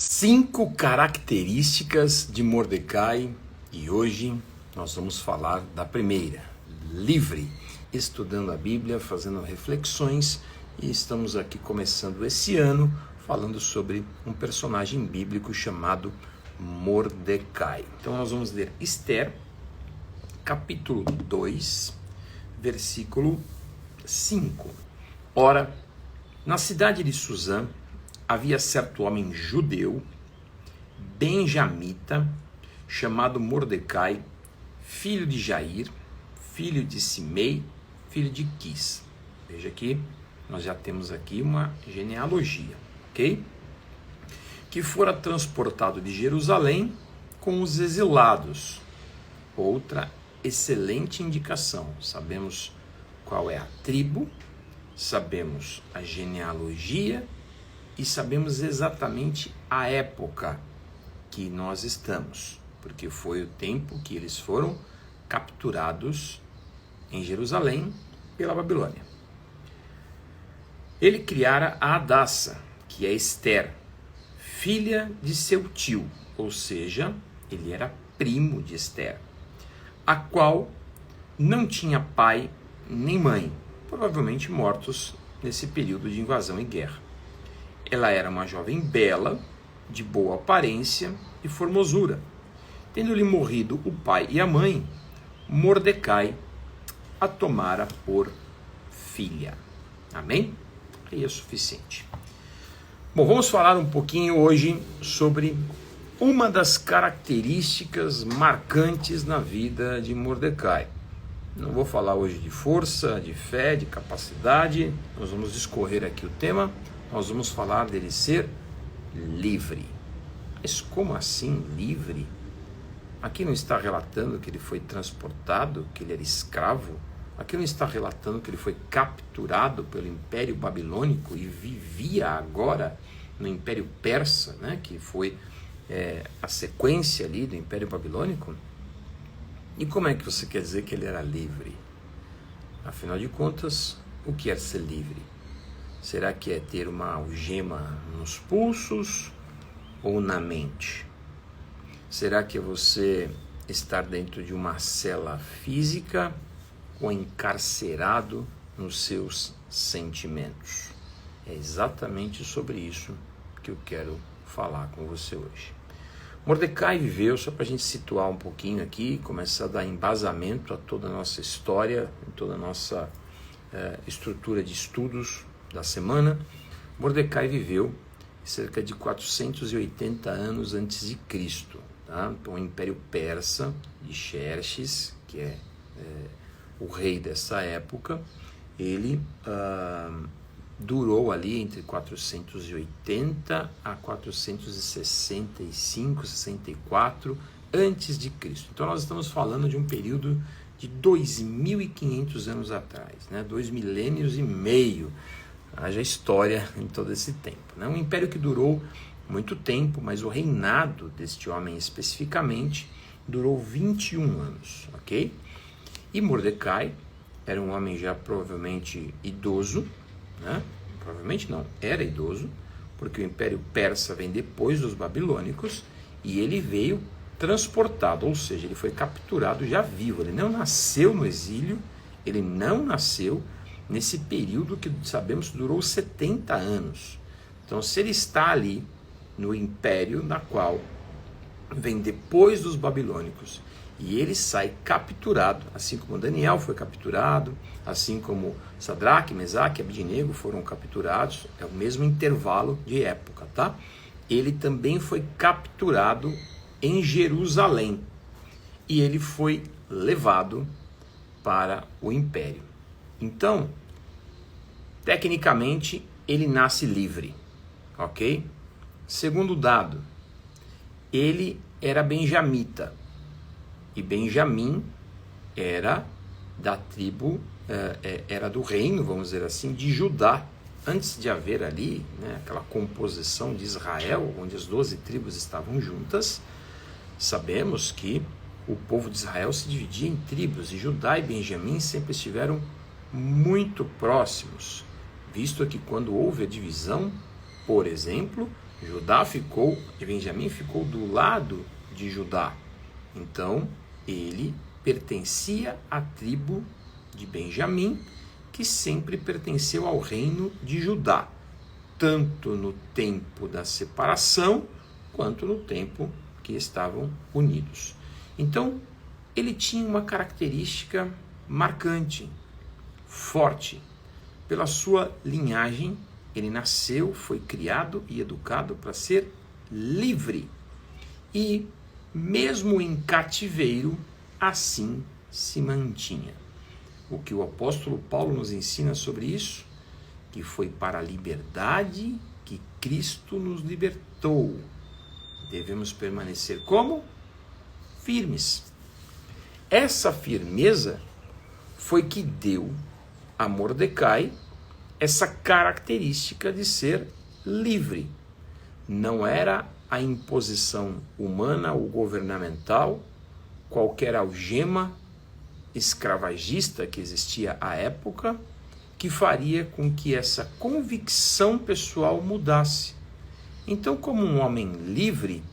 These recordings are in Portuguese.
5 características de Mordecai e hoje nós vamos falar da primeira, livre, estudando a Bíblia, fazendo reflexões e estamos aqui começando esse ano falando sobre um personagem bíblico chamado Mordecai. Então nós vamos ler Esther, capítulo 2, versículo 5. Ora, na cidade de Susã, havia certo homem judeu, benjamita, chamado Mordecai, filho de Jair, filho de Simei, filho de Quis. Veja aqui, nós já temos aqui uma genealogia, ok? Que fora transportado de Jerusalém com os exilados. Outra excelente indicação. Sabemos qual é a tribo, sabemos a genealogia e sabemos exatamente a época que nós estamos, porque foi o tempo que eles foram capturados em Jerusalém pela Babilônia. Ele criara a Hadassa, que é Esther, filha de seu tio, ou seja, ele era primo de Esther, a qual não tinha pai nem mãe, provavelmente mortos nesse período de invasão e guerra. Ela era uma jovem bela, de boa aparência e formosura. Tendo-lhe morrido o pai e a mãe, Mordecai a tomara por filha. Amém? Aí é suficiente. Bom, vamos falar um pouquinho hoje sobre uma das características marcantes na vida de Mordecai. Não vou falar hoje de força, de fé, de capacidade. Nós vamos discorrer aqui o tema. Nós vamos falar dele ser livre. Mas como assim livre? Aqui não está relatando que ele foi transportado, que ele era escravo. Aqui não está relatando que ele foi capturado pelo Império Babilônico e vivia agora no Império Persa, né? Que foi a sequência ali do Império Babilônico. E como é que você quer dizer que ele era livre? Afinal de contas, o que é ser livre? Será que é ter uma algema nos pulsos ou na mente? Será que é você estar dentro de uma cela física ou encarcerado nos seus sentimentos? É exatamente sobre isso que eu quero falar com você hoje. Mordecai viveu, só para a gente situar um pouquinho aqui, começar a dar embasamento a toda a nossa história, toda a nossa estrutura de estudos da semana. Mordecai viveu cerca de 480 anos antes de Cristo, tá? Então o Império Persa de Xerxes, que é o rei dessa época, ele durou ali entre 480 a 465, 64 antes de Cristo. Então nós estamos falando de um período de 2.500 anos atrás, né? 2 milênios e meio. Haja história em todo esse tempo, né? Um império que durou muito tempo, mas o reinado deste homem especificamente durou 21 anos, ok? E Mordecai era um homem já provavelmente idoso, né? Provavelmente não, era idoso, porque o Império Persa vem depois dos babilônicos e ele veio transportado, ou seja, ele foi capturado já vivo, ele não nasceu no exílio, ele não nasceu nesse período que sabemos durou 70 anos. Então, se ele está ali no império na qual vem depois dos babilônicos e ele sai capturado, assim como Daniel foi capturado, assim como Sadraque, Mesaque e Abednego foram capturados, é o mesmo intervalo de época, tá? Ele também foi capturado em Jerusalém e ele foi levado para o império. Então, tecnicamente, ele nasce livre, ok? Segundo dado, ele era benjamita, e Benjamim era da tribo, era do reino, vamos dizer assim, de Judá, antes de haver ali, né, aquela composição de Israel, onde as 12 tribos estavam juntas. Sabemos que o povo de Israel se dividia em tribos, e Judá e Benjamim sempre estiveram muito próximos, visto que quando houve a divisão, por exemplo, Benjamim ficou do lado de Judá. Então, ele pertencia à tribo de Benjamim, que sempre pertenceu ao reino de Judá, tanto no tempo da separação, quanto no tempo que estavam unidos. Então, ele tinha uma característica marcante, forte. Pela sua linhagem, ele nasceu, foi criado e educado para ser livre. E, mesmo em cativeiro, assim se mantinha. O que o apóstolo Paulo nos ensina sobre isso? Que foi para a liberdade que Cristo nos libertou. Devemos permanecer como? Firmes. Essa firmeza foi que deu a Mordecai essa característica de ser livre. Não era a imposição humana ou governamental, qualquer algema escravagista que existia à época, que faria com que essa convicção pessoal mudasse. Então, como um homem livre,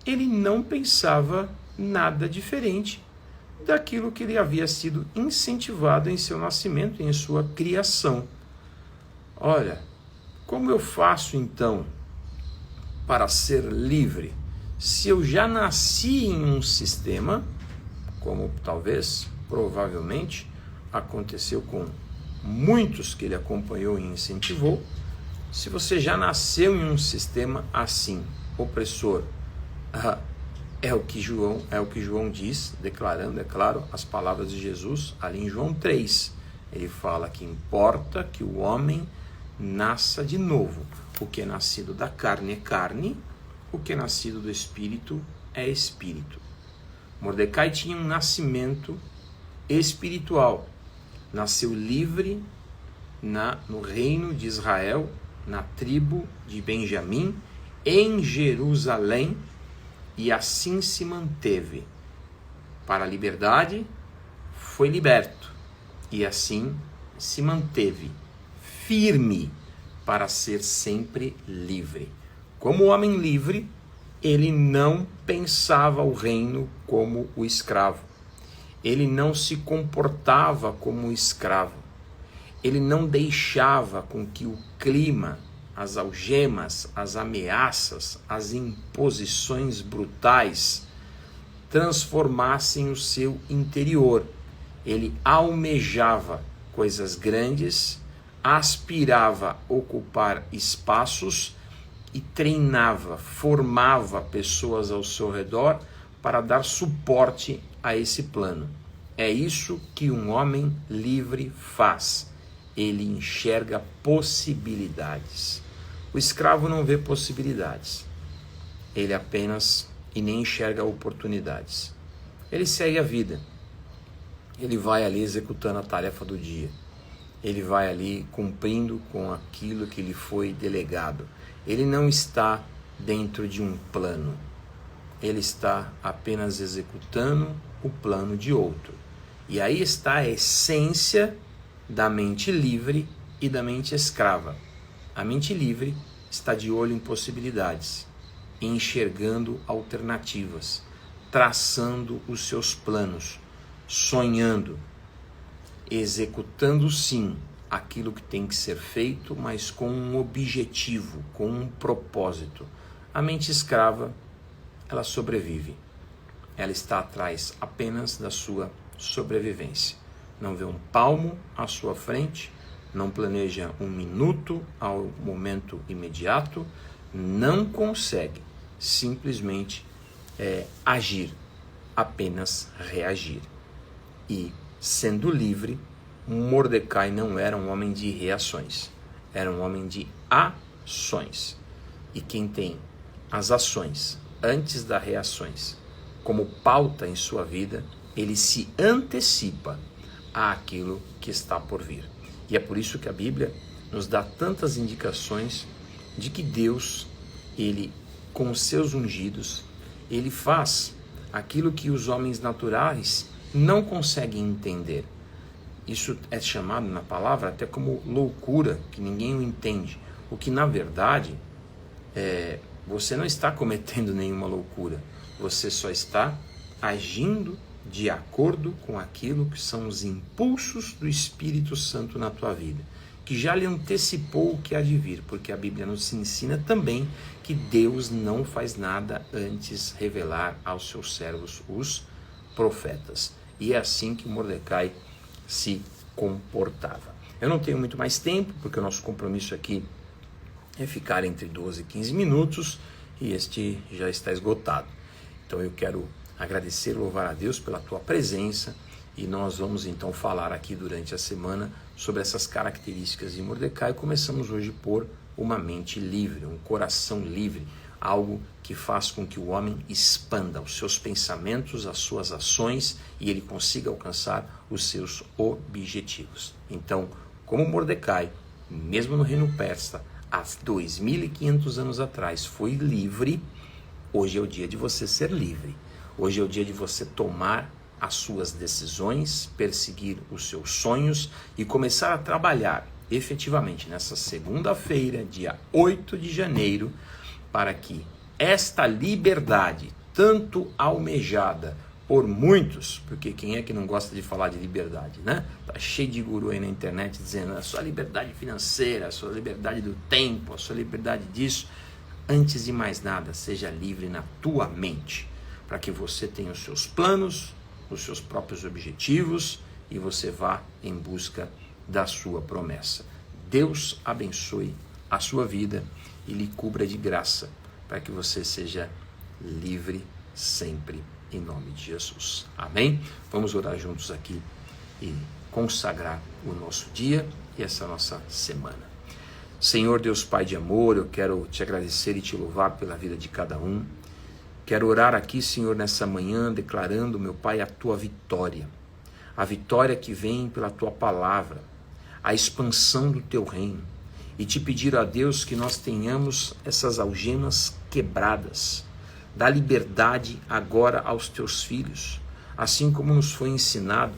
ele não pensava nada diferente daquilo que ele havia sido incentivado em seu nascimento, em sua criação. Olha, como eu faço então para ser livre? Se eu já nasci em um sistema, como talvez, provavelmente, aconteceu com muitos que ele acompanhou e incentivou, se você já nasceu em um sistema assim, opressor, é o que João diz, declarando, é claro, as palavras de Jesus, ali em João 3. Ele fala que importa que o homem nasça de novo. O que é nascido da carne é carne, o que é nascido do espírito é espírito. Mordecai tinha um nascimento espiritual. Nasceu livre no reino de Israel, na tribo de Benjamim, em Jerusalém, e assim se manteve. Para a liberdade, foi liberto, e assim se manteve firme para ser sempre livre. Como homem livre, ele não pensava o reino como o escravo. Ele não se comportava como escravo. Ele não deixava com que o clima, as algemas, as ameaças, as imposições brutais transformassem o seu interior. Ele almejava coisas grandes, aspirava a ocupar espaços e treinava, formava pessoas ao seu redor para dar suporte a esse plano. É isso que um homem livre faz. Ele enxerga possibilidades. O escravo não vê possibilidades. Ele apenas e nem enxerga oportunidades. Ele segue a vida. Ele vai ali executando a tarefa do dia. Ele vai ali cumprindo com aquilo que lhe foi delegado. Ele não está dentro de um plano. Ele está apenas executando o plano de outro. E aí está a essência da mente livre e da mente escrava. A mente livre está de olho em possibilidades, enxergando alternativas, traçando os seus planos, sonhando, executando sim aquilo que tem que ser feito, mas com um objetivo, com um propósito. A mente escrava, ela sobrevive. Ela está atrás apenas da sua sobrevivência. Não vê um palmo à sua frente, não planeja um minuto ao momento imediato, não consegue simplesmente agir, apenas reagir. E, sendo livre, Mordecai não era um homem de reações, era um homem de ações. E quem tem as ações antes das reações como pauta em sua vida, ele se antecipa àquilo que está por vir. E é por isso que a Bíblia nos dá tantas indicações de que Deus, ele, com os seus ungidos, ele faz aquilo que os homens naturais não conseguem entender. Isso é chamado na palavra até como loucura, que ninguém o entende. O que na verdade você não está cometendo nenhuma loucura, você só está agindo de acordo com aquilo que são os impulsos do Espírito Santo na tua vida, que já lhe antecipou o que há de vir, porque a Bíblia nos ensina também que Deus não faz nada antes revelar aos seus servos, os profetas. E é assim que Mordecai se comportava. Eu não tenho muito mais tempo, porque o nosso compromisso aqui é ficar entre 12 e 15 minutos, e este já está esgotado. Então eu quero agradecer, louvar a Deus pela tua presença, e nós vamos então falar aqui durante a semana sobre essas características de Mordecai. Começamos hoje por uma mente livre, um coração livre, algo que faz com que o homem expanda os seus pensamentos, as suas ações, e ele consiga alcançar os seus objetivos. Então, como Mordecai, mesmo no reino persa, há 2.500 anos atrás, foi livre, hoje é o dia de você ser livre. Hoje é o dia de você tomar as suas decisões, perseguir os seus sonhos e começar a trabalhar efetivamente nessa segunda-feira, dia 8 de janeiro, para que esta liberdade, tanto almejada por muitos, porque quem é que não gosta de falar de liberdade, né? Tá cheio de guru aí na internet dizendo a sua liberdade financeira, a sua liberdade do tempo, a sua liberdade disso. Antes de mais nada, seja livre na tua mente, para que você tenha os seus planos, os seus próprios objetivos e você vá em busca da sua promessa. Deus abençoe a sua vida e lhe cubra de graça para que você seja livre sempre, em nome de Jesus. Amém? Vamos orar juntos aqui e consagrar o nosso dia e essa nossa semana. Senhor Deus Pai de amor, eu quero te agradecer e te louvar pela vida de cada um. Quero orar aqui, Senhor, nessa manhã, declarando, meu Pai, a tua vitória. A vitória que vem pela tua palavra, a expansão do teu reino. E te pedir a Deus que nós tenhamos essas algemas quebradas. Dá liberdade agora aos teus filhos, assim como nos foi ensinado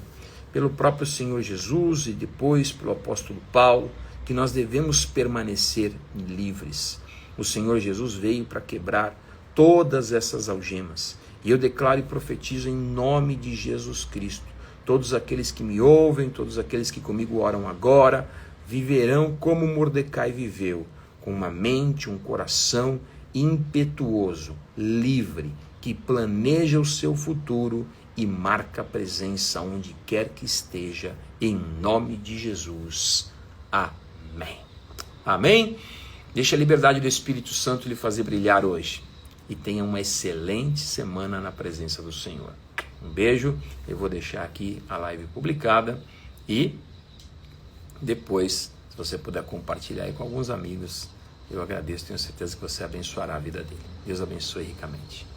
pelo próprio Senhor Jesus e depois pelo apóstolo Paulo, que nós devemos permanecer livres. O Senhor Jesus veio para quebrar todas essas algemas. E eu declaro e profetizo em nome de Jesus Cristo. Todos aqueles que me ouvem, todos aqueles que comigo oram agora, viverão como Mordecai viveu, com uma mente, um coração impetuoso, livre, que planeja o seu futuro e marca presença onde quer que esteja, em nome de Jesus. Amém. Amém? Deixa a liberdade do Espírito Santo lhe fazer brilhar hoje. E tenha uma excelente semana na presença do Senhor. Um beijo, eu vou deixar aqui a live publicada e depois, se você puder compartilhar aí com alguns amigos, eu agradeço, tenho certeza que você abençoará a vida dele. Deus abençoe ricamente.